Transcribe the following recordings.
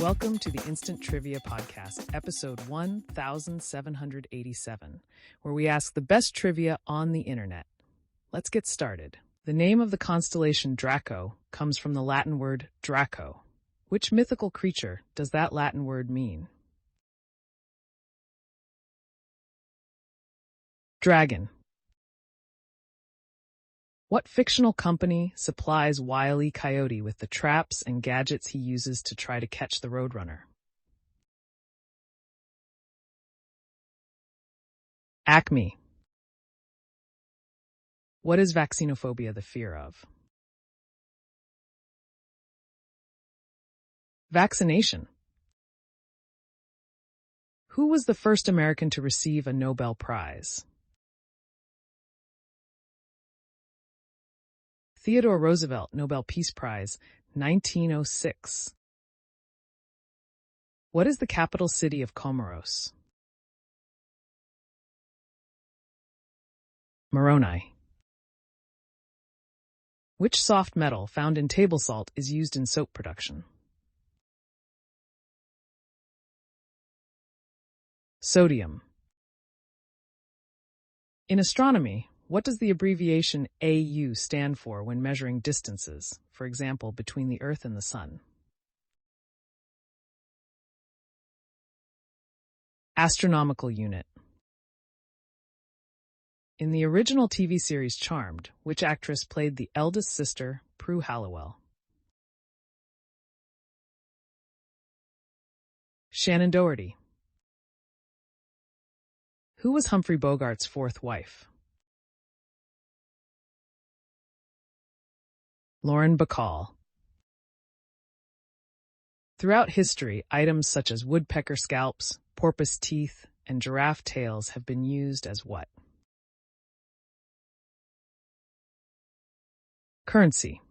Welcome to the Instant Trivia Podcast, episode 1787, where we ask the best trivia on the internet. Let's get started. The name of the constellation Draco comes from the Latin word Draco. Which mythical creature does that Latin word mean? Dragon. What fictional company supplies Wile E. Coyote with the traps and gadgets he uses to try to catch the Roadrunner? Acme. What is vaccinophobia the fear of? Vaccination. Who was the first American to receive a Nobel Prize? Theodore Roosevelt, Nobel Peace Prize, 1906. What is the capital city of Comoros? Moroni. Which soft metal found in table salt is used in soap production? Sodium. In astronomy, what does the abbreviation AU stand for when measuring distances, for example, between the Earth and the Sun? Astronomical unit. In the original TV series Charmed, which actress played the eldest sister, Prue Halliwell? Shannon Doherty. Who was Humphrey Bogart's fourth wife? Lauren Bacall. Throughout history, items such as woodpecker scalps, porpoise teeth, and giraffe tails have been used as what? Currency.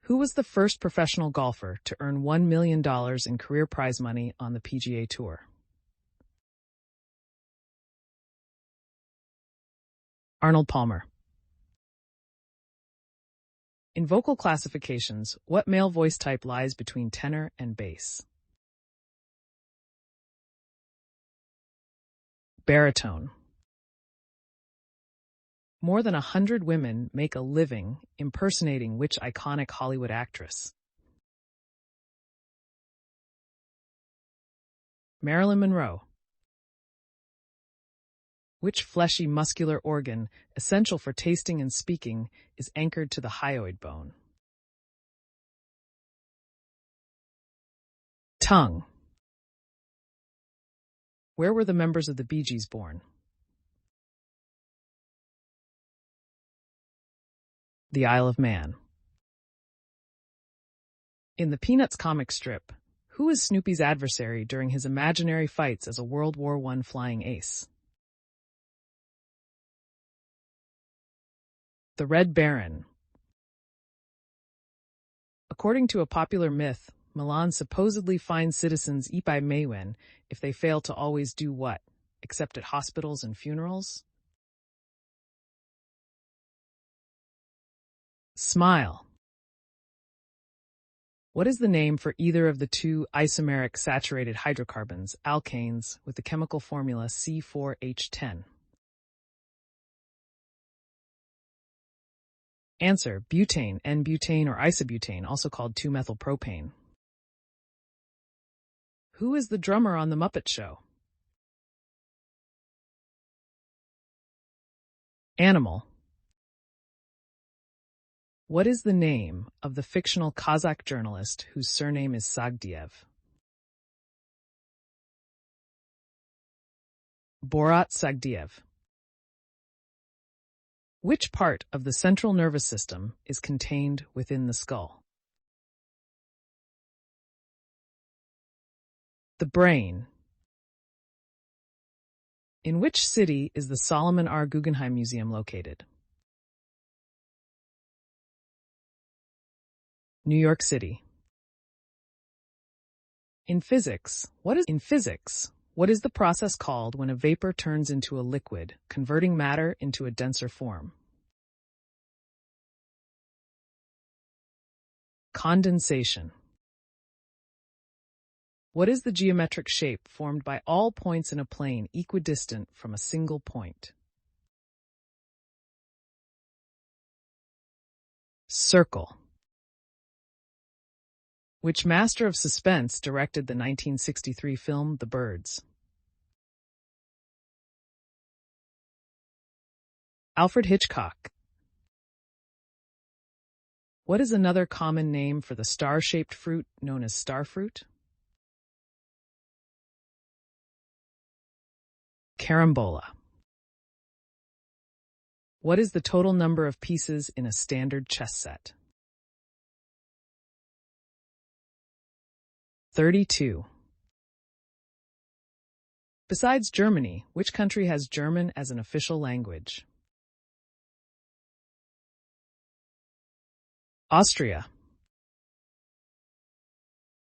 Who was the first professional golfer to earn $1 million in career prize money on the PGA Tour? Arnold Palmer. In vocal classifications, what male voice type lies between tenor and bass? Baritone. More than 100 women make a living impersonating which iconic Hollywood actress? Marilyn Monroe. Which fleshy muscular organ, essential for tasting and speaking, is anchored to the hyoid bone? Tongue. Where were the members of the Bee Gees born? The Isle of Man. In the Peanuts comic strip, who is Snoopy's adversary during his imaginary fights as a World War I flying ace? The Red Baron. According to a popular myth, Milan supposedly fines citizens Ipai Maywen if they fail to always do what, except at hospitals and funerals? Smile. What is the name for either of the two isomeric saturated hydrocarbons, alkanes, with the chemical formula C4H10? Answer: butane, N-butane, or isobutane, also called 2-methylpropane. Who is the drummer on The Muppet Show? Animal. What is the name of the fictional Kazakh journalist whose surname is Sagdiev? Borat Sagdiev. Which part of the central nervous system is contained within the skull? The brain. In which city is the Solomon R. Guggenheim Museum located? New York City. In physics, what is the process called when a vapor turns into a liquid, converting matter into a denser form? Condensation. What is the geometric shape formed by all points in a plane equidistant from a single point? Circle. Which master of suspense directed the 1963 film The Birds? Alfred Hitchcock. What is another common name for the star-shaped fruit known as starfruit? Carambola. What is the total number of pieces in a standard chess set? 32. Besides Germany, which country has German as an official language? Austria.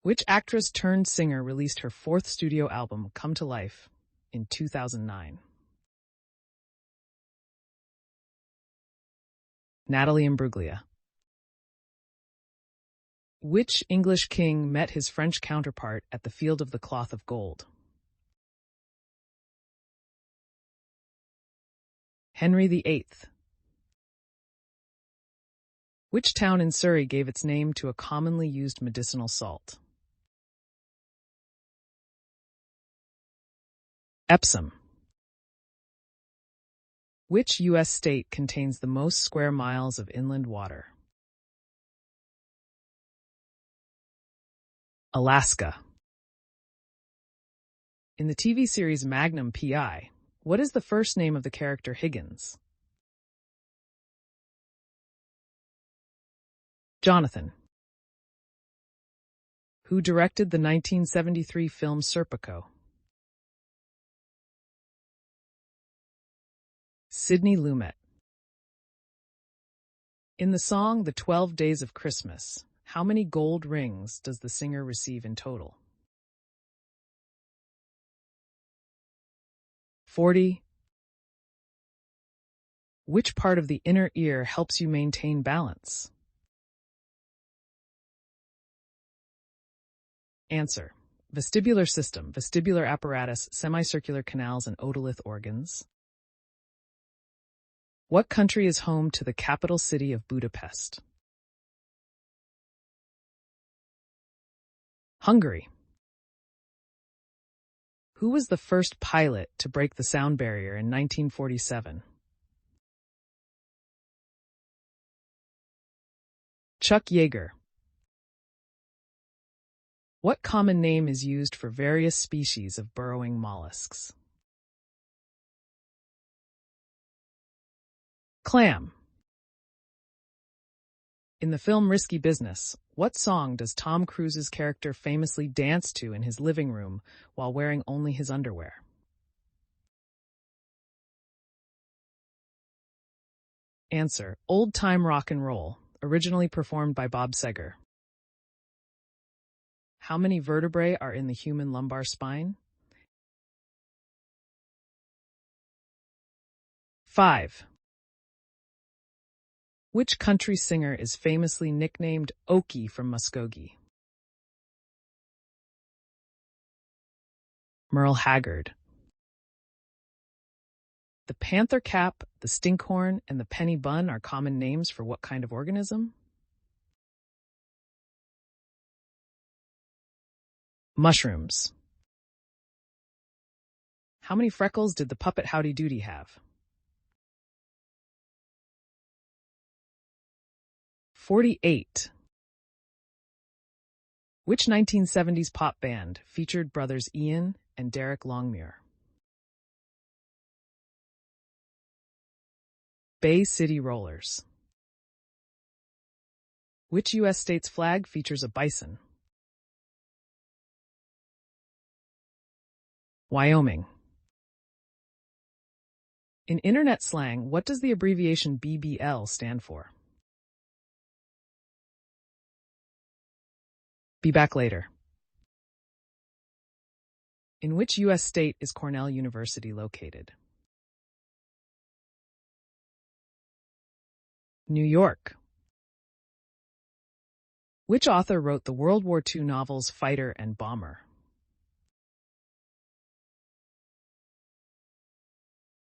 Which actress turned singer released her fourth studio album, Come to Life, in 2009? Natalie Imbruglia. Which English king met his French counterpart at the Field of the Cloth of Gold? Henry VIII. Which town in Surrey gave its name to a commonly used medicinal salt? Epsom. Which U.S. state contains the most square miles of inland water? Alaska. In the TV series Magnum P.I., what is the first name of the character Higgins? Jonathan. Who directed the 1973 film Serpico? Sidney Lumet. In the song The 12 Days of Christmas, how many gold rings does the singer receive in total? 40. Which part of the inner ear helps you maintain balance? Answer. Vestibular system, vestibular apparatus, semicircular canals, and otolith organs. What country is home to the capital city of Budapest? Hungary. Who was the first pilot to break the sound barrier in 1947? Chuck Yeager. What common name is used for various species of burrowing mollusks? Clam. In the film Risky Business, what song does Tom Cruise's character famously dance to in his living room while wearing only his underwear? Answer. Old Time Rock and Roll, originally performed by Bob Seger. How many vertebrae are in the human lumbar spine? 5. Which country singer is famously nicknamed Okie from Muskogee? Merle Haggard. The panther cap, the stinkhorn, and the penny bun are common names for what kind of organism? Mushrooms. How many freckles did the puppet Howdy Doody have? 48. Which 1970s pop band featured brothers Ian and Derek Longmuir? Bay City Rollers. Which U.S. state's flag features a bison? Wyoming. In internet slang, what does the abbreviation BBL stand for? Be back later. In which U.S. state is Cornell University located? New York. Which author wrote the World War II novels Fighter and Bomber?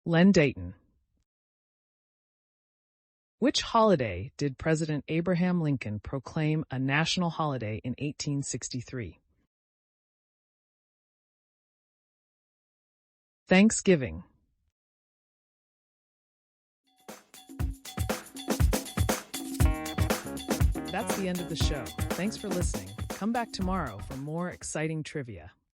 Len Dayton. Which holiday did President Abraham Lincoln proclaim a national holiday in 1863? Thanksgiving. That's the end of the show. Thanks for listening. Come back tomorrow for more exciting trivia.